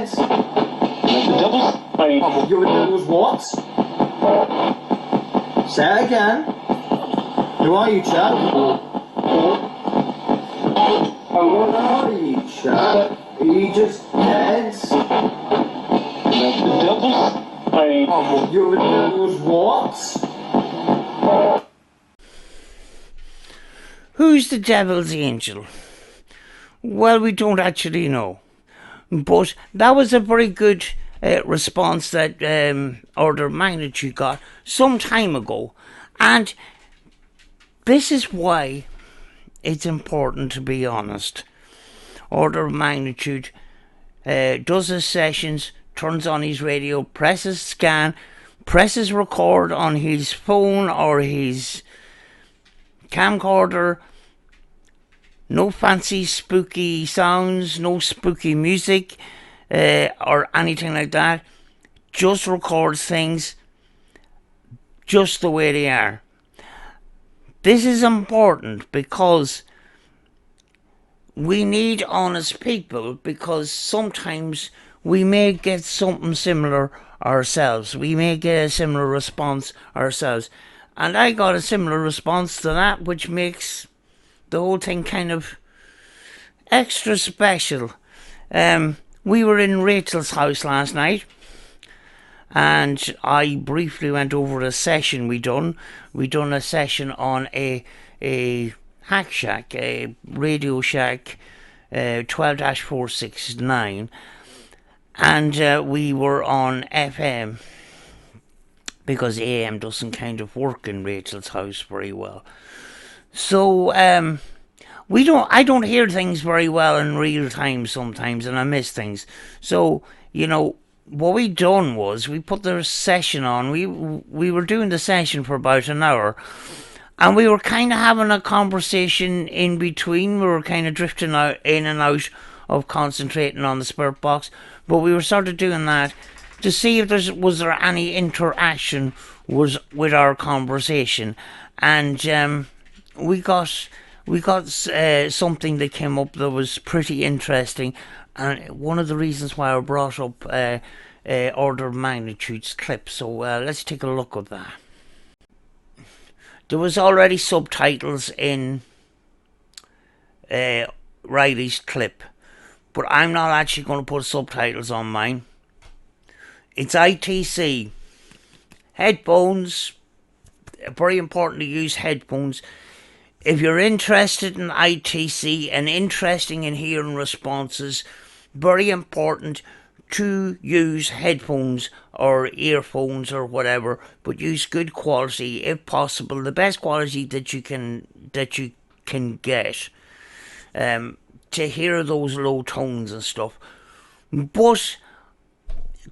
dead. The devils? You're the devil's what? Say it again. Who are you, chap? What are you, chap? Are you just dead? The devils? You're the devil's what? Who's the devil's angel? Well, we don't actually know. But that was a very good response that Order of Magnitude got some time ago. And this is why it's important to be honest. Order of Magnitude does his sessions, turns on his radio, presses scan, presses record on his phone or his camcorder. No fancy spooky sounds, no spooky music or anything like that. Just records things just the way they are. This is important because we need honest people, because sometimes we may get something similar ourselves. We may get a similar response ourselves. And I got a similar response to that, which makes the whole thing kind of extra special. We were in Rachel's house last night, and I briefly went over a session we done. We done a session on a hack shack, a Radio Shack 12-469, and we were on FM because AM doesn't kind of work in Rachel's house very well. So I don't hear things very well in real time sometimes, and I miss things. So, you know, what we done was we put the session on. We were doing the session for about an hour, and we were kind of having a conversation in between. We were kind of drifting out in and out of concentrating on the spirit box, but we were sort of doing that to see if was there any interaction with our conversation, and we got something that came up that was pretty interesting, and one of the reasons why I brought up Order of Magnitude's clip. So let's take a look at that. There was already subtitles in Riley's clip, but I'm not actually going to put subtitles on mine. It's ITC. Headphones. Very important to use headphones. If you're interested in ITC and interested in hearing responses, very important to use headphones or earphones or whatever, but use good quality if possible, the best quality that you can get, to hear those low tones and stuff. But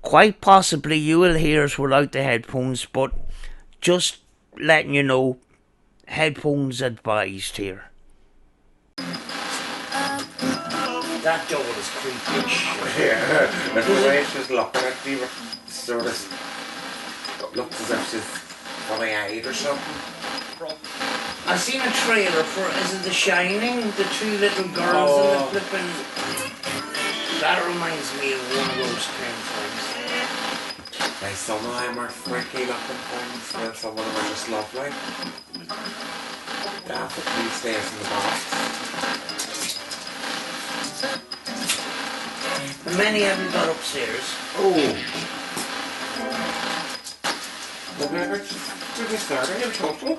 quite possibly you will hear us without the headphones, but just letting you know, headphones advised here. That door is creepy. Yeah, the way she's looking at me, sort of looks as if she's on a aid or something. I seen a trailer for, is it The Shining? The two little girls in the flipping. That reminds me of one of those kind of things. Like some of them are freaky looking things, and some of them are just lovely. Yeah, the police stays in the box. And many haven't got upstairs. Oh. Did we start in total?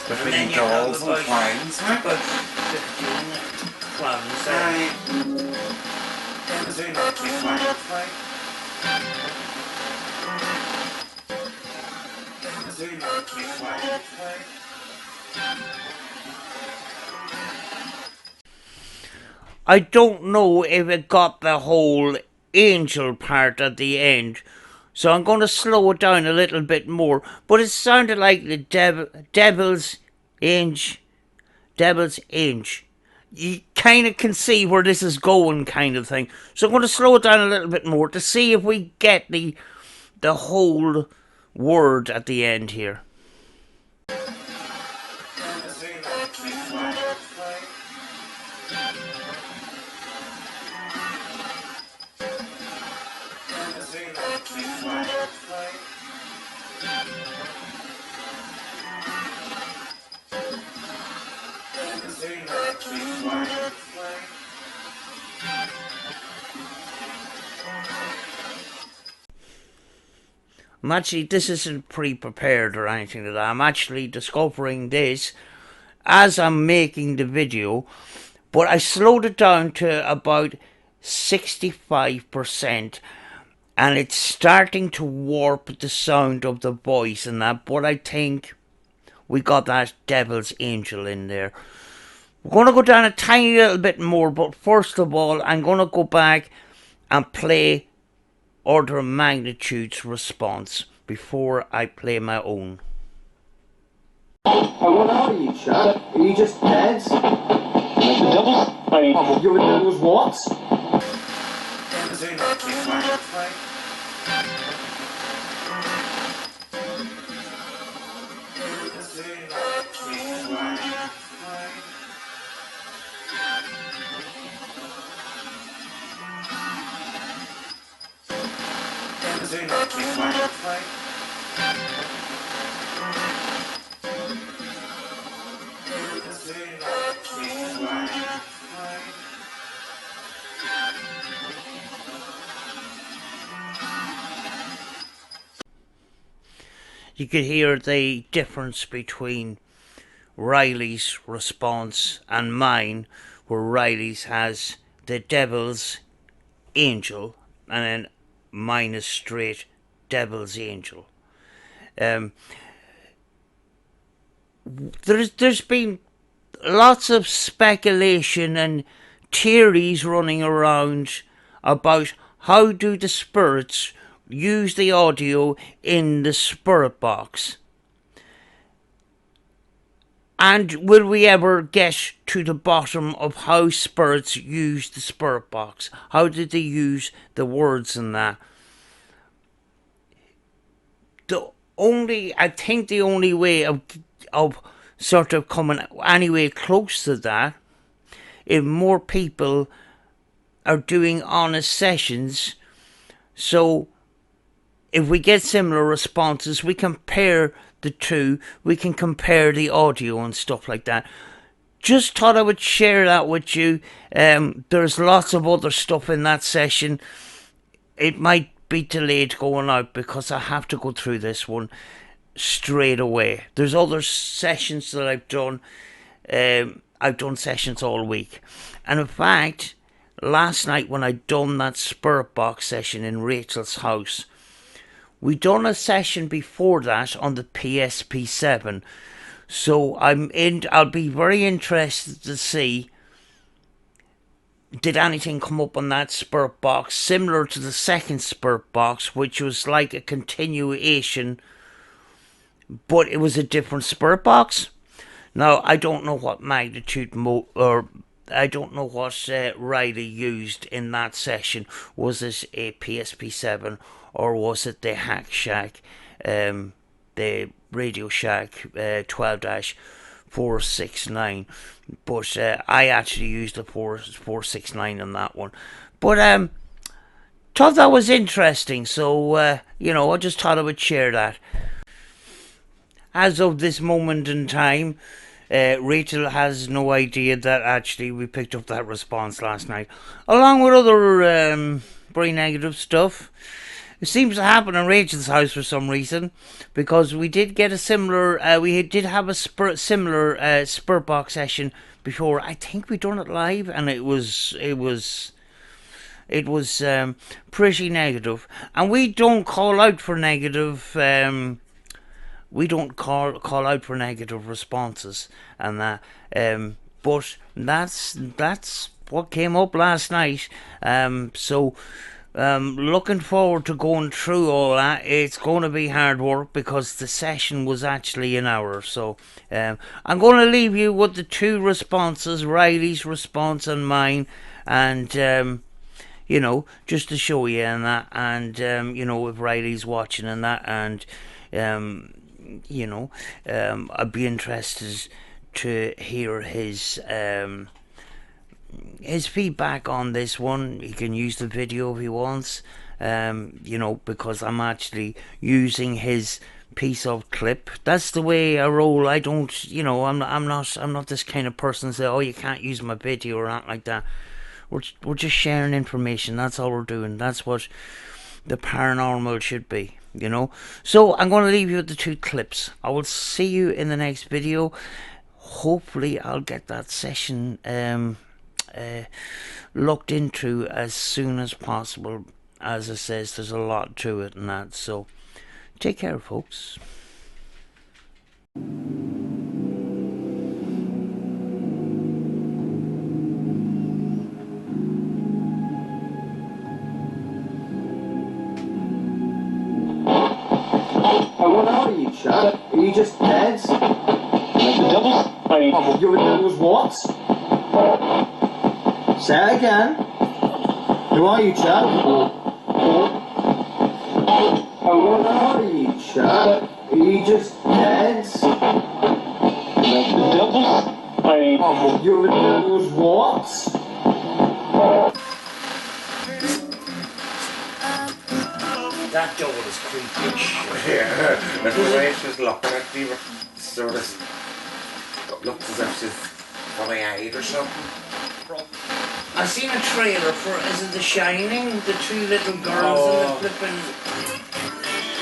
Between dolls and clowns, about 15 clowns. Is there not clowns, like? Is there not clowns, like? I don't know if it got the whole angel part at the end, so I'm going to slow it down a little bit more. But it sounded like the devil's inch. You kind of can see where this is going, kind of thing. So I'm going to slow it down a little bit more to see if we get the whole word at the end here. I'm actually, this isn't pre-prepared or anything like that. I'm actually discovering this as I'm making the video, but I slowed it down to about 65%, and it's starting to warp the sound of the voice and that, but I think we got that Devil's Angel in there. We're going to go down a tiny little bit more, but first of all, I'm going to go back and play Order of Magnitude's response before I play my own. Oh, what are you, chap? Are you just dead? Like the devils? Oh, you're the devil's what? You could hear the difference between Riley's response and mine, where Riley's has the Devil's Angel and then mine is straight Devil's Angel. There's been lots of speculation and theories running around about how do the spirits use the audio in the spirit box. And will we ever get to the bottom of how spirits use the spirit box? How did they use the words in that? I think the only way of sort of coming anywhere close to that, if more people are doing honest sessions. So if we get similar responses, we compare the two, we can compare the audio and stuff like that. Just thought I would share that with you. There's lots of other stuff in that session. It might be delayed going out because I have to go through this one straight away. There's other sessions that I've done. I've done sessions all week. And in fact, last night when I done that spirit box session in Rachel's house, we done a session before that on the PSP7. So I'll be very interested to see, did anything come up on that spirit box similar to the second spirit box, which was like a continuation, but it was a different spirit box. Now I don't know what magnitude I don't know what Riley used in that session. Was it a PSP7 or was it the Hack Shack, the Radio Shack 12-469? But I actually used the 469 on that one. But thought that was interesting, so I just thought I would share that. As of this moment in time, Rachel has no idea that actually we picked up that response last night, along with other very negative stuff. It seems to happen in Rachel's house for some reason, because we did get a similar, we did have a similar spirit box session before. I think we done it live, and it was pretty negative. And we don't call out for negative. We don't call out for negative responses and that. But that's what came up last night. Looking forward to going through all that. It's going to be hard work because the session was actually an hour. So I'm going to leave you with the two responses, Riley's response and mine, and just to show you and that, and if Riley's watching and that, and I'd be interested to hear his feedback on this one. He can use the video if he wants, because I'm actually using his piece of clip. That's the way I roll. I don't, I'm not this kind of person to say, oh, you can't use my video or anything like that. We're just sharing information. That's all we're doing. That's what the paranormal should be. you know. So I'm going to leave you with the 2 clips. I will see you in the next video. Hopefully I'll get that session looked into as soon as possible. As I says, there's a lot to it and that. So take care, folks. What are you, chap? Are you just dead? Like the devils? You're the devil's what? Say it again. Who are you, chap? What are you, chap? Are you just dead? Like the devils? You're the devil's what? That double is creepy. Yeah, and the way she's looking at me, sort of looks as if she's funny eyed or something. I seen a trailer for, is it The Shining? The 2 little girls in the flipping.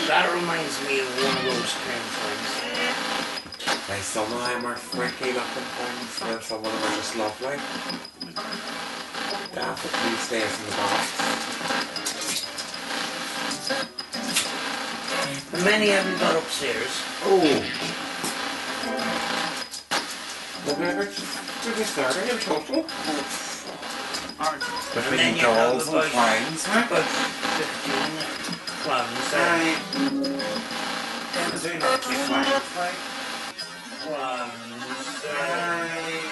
That reminds me of one of those kind of things. Like some of them are freaky looking things, and some of them are just lovely. Definitely stays in the box. And many haven't got upstairs. Oh. Did we ever start in total? And then Between you have dolls and about clowns, huh? 15 clowns. Aye. Yeah, there's only not 2 clowns, like. Clowns. Aye.